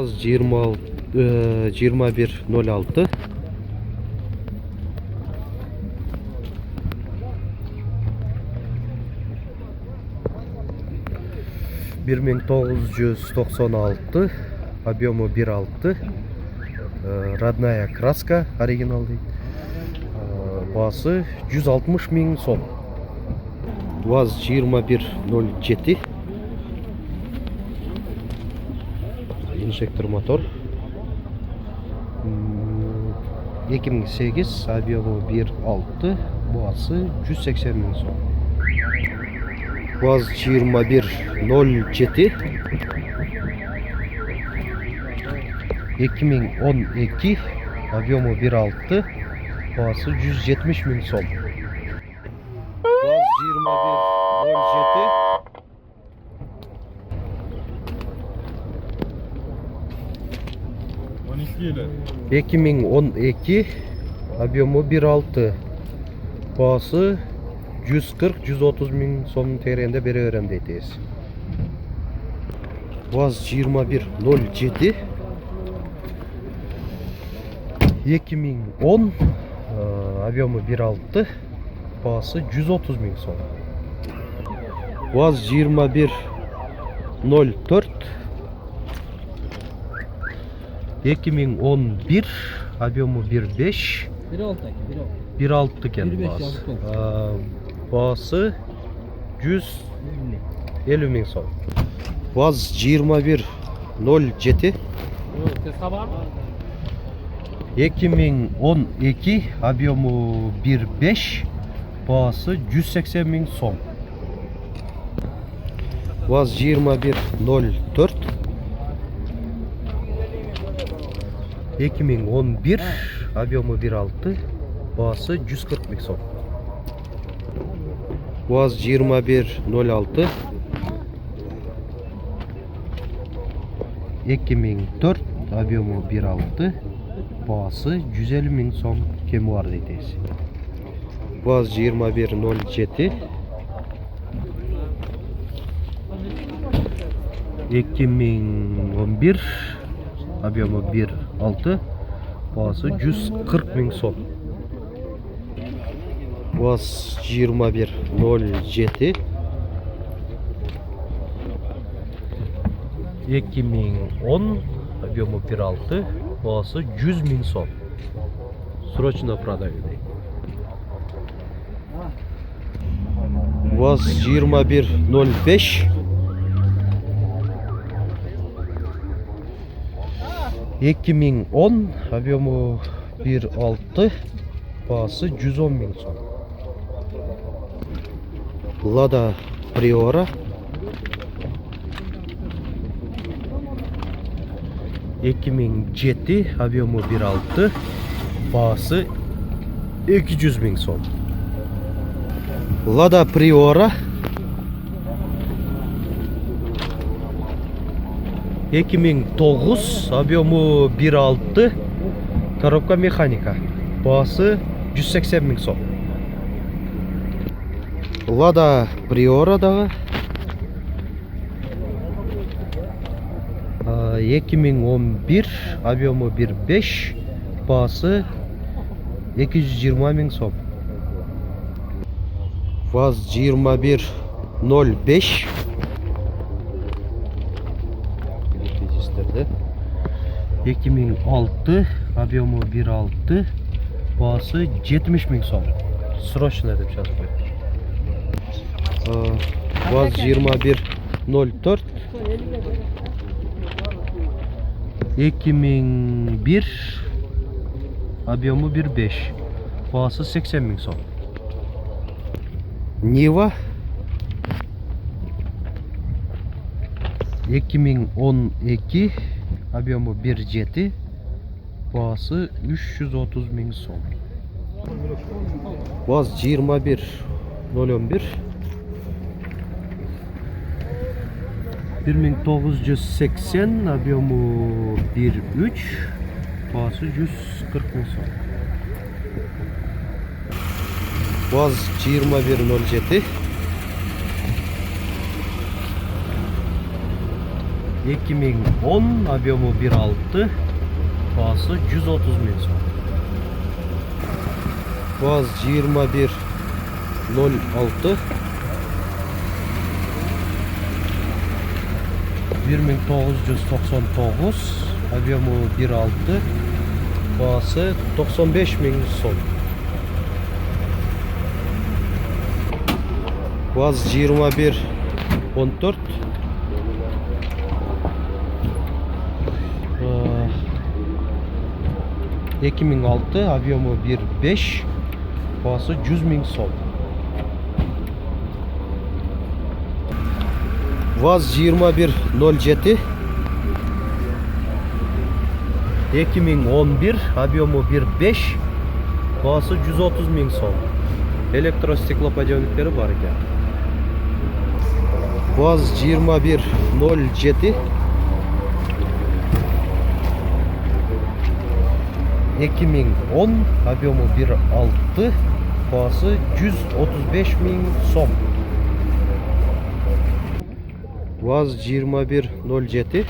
Vaz 2106. Bir 1996, объемы 1.6, родная краска, оригинал дейді. Басы 160 мың сом. Vaz 2107, инжектор мотор. 2008, объемы 1.6, басы 180 мың сом. Vaz 2107, 2012, объемы 1.6, bası 170 мың сом. Vaz 2107, 2012, объемы 1.6, bası 140-130 мың сом теренде бере берем дейтіз. Vaz 2107, 2010, объемы 1.6, bası 130 мың сом. Vaz 2104, 2011, объемы 1.5, 1.6 кен bası 150 мың сом. Vaz 2107, 2012, объемы 1.5, bası 180 мың сом. Vaz 2104, 2011, объемы 1.6, bası 140 мың сом. Vaz 2106, 2004, объемы 1.6, bası 150 мың сом kemi var deyiz. Vaz 2107, 2011, объемы 1.6, bası 140 мың сом. Vaz 2107, 2010, объемы 1.6, bası 100 мың сом. Срочно продаю. Vaz 2105, 2010, объемы 1.6, bası 110 мың сом. Lada Priora, 2007, объемы 1.6, bası 200 мың сом. Lada Priora, 2009, объемы 1.6, коробка механика, bası 180 мың сом. Lada Priora дағы 2011, объемы 1.5, bası 220 мың сом. Vaz 2105, 2006, объемы 1.6, bası 70 мың сом. Срочно деп жазып қойды. Vaz 2104, 2001, объемы 1.5, bası 80 мың сом. Niva, 2012, объемы 1.7, bası 330 мың сом. Vaz 2111, 1980, объемы 1.3, bası 140 мың сом. Vaz 2107, 2010, объемы 1.6, бағасы 130 000 сом. ВАЗ 2106, 1999, объемы 1.6, бағасы 95 000 сом. ВАЗ 2114, 2006, объемы 1.5, бағасы 100 000 сом. ВАЗ 2107, 2011, объемы 1.5, бағасы 130 000 сом. Электростеклоподъемниктері бар екен. ВАЗ 2107, 2010, объемы 1.6, бағасы 135 000 сом. ВАЗ 2107,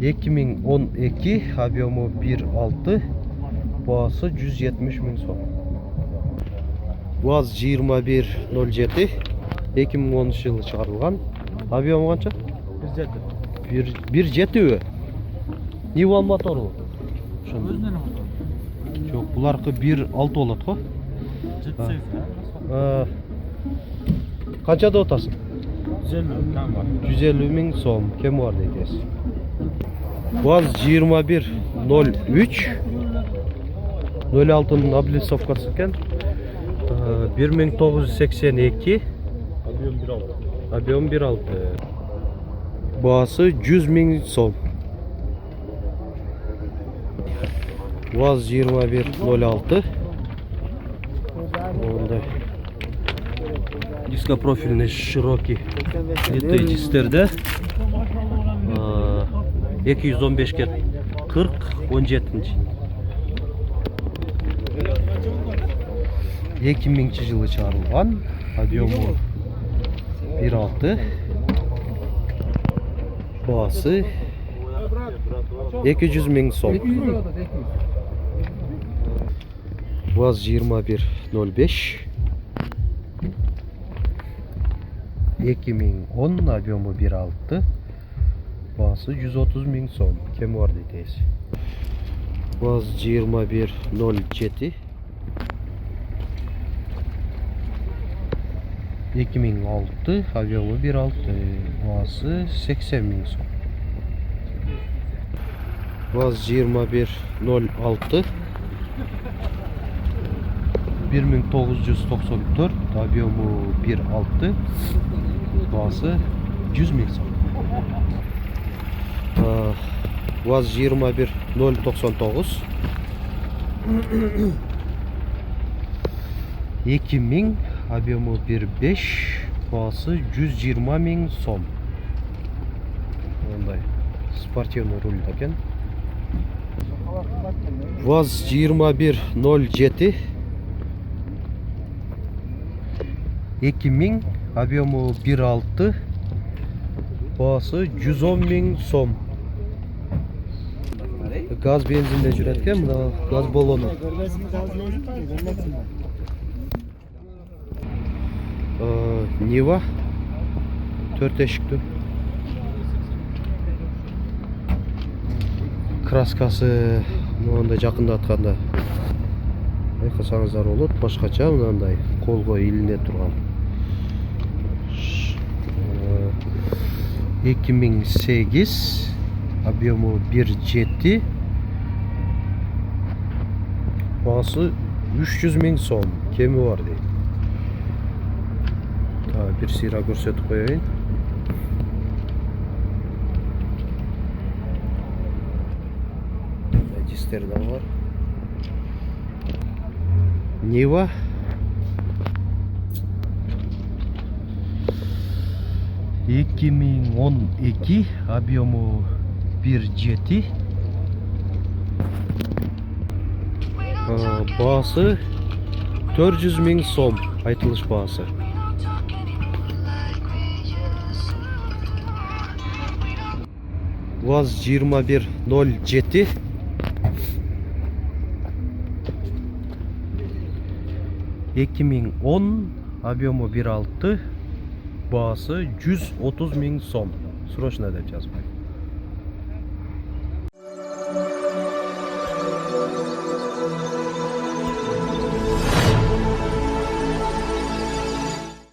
2012, объемы 1.6, бағасы 170 000 сом. ВАЗ 2107, 2010 жылы шығарылған. Объемы қанша? 1.7. Нива моторы? Өзінен моторы. Жоқ, бұларқы 1.6 болады қой. Қаншада отасың? 150 000 сом. Кем бар дейдесі? ВАЗ 2103, 06-ның облицовкасы екен. 1982, объем 1.6, бағасы 100 000 сом. ВАЗ 2106, дископрофильный широкий литый дистерді 215-ке 40, 17-ci. 2000 жылы шығарылған, объемы 1.6, бағасы 200 000 сом. ВАЗ 2105, 2010, объемы 1.6, бағасы 130 000 сом. Кем бар дейдесі? ВАЗ 2107, 2006, объемы 1.6, бағасы 80 000 сом. ВАЗ 2106, 1994, объемы 1.6, бағасы 100 000 сом. ВАЗ 21099, 2000, объемы 1.5, бағасы 120 000 сом. Ондай спортивный руль екен. ВАЗ 2107, 2000, объемы 1.6, бағасы 110 000 сом. Газ бензинде жүреткен, мына газ баллоны. Нива 4 тешікті. Краскасы мынандай жақында атқанда байқасаңыздар болады, башқача мынандай қолға иліне тұрған. 2008, объемы 1.7, бағасы 300 000 сом. Кемі бар дейді. Bir сыра көрсетіп қояйын. Дистерді бар. Нива. (2012), объемы 1.7, бағасы 400 000 сом, айтылыш бағасы. ВАЗ 2107 2010, объемы 1.6, бағасы 130 000 сом. Срочно деп жазбай.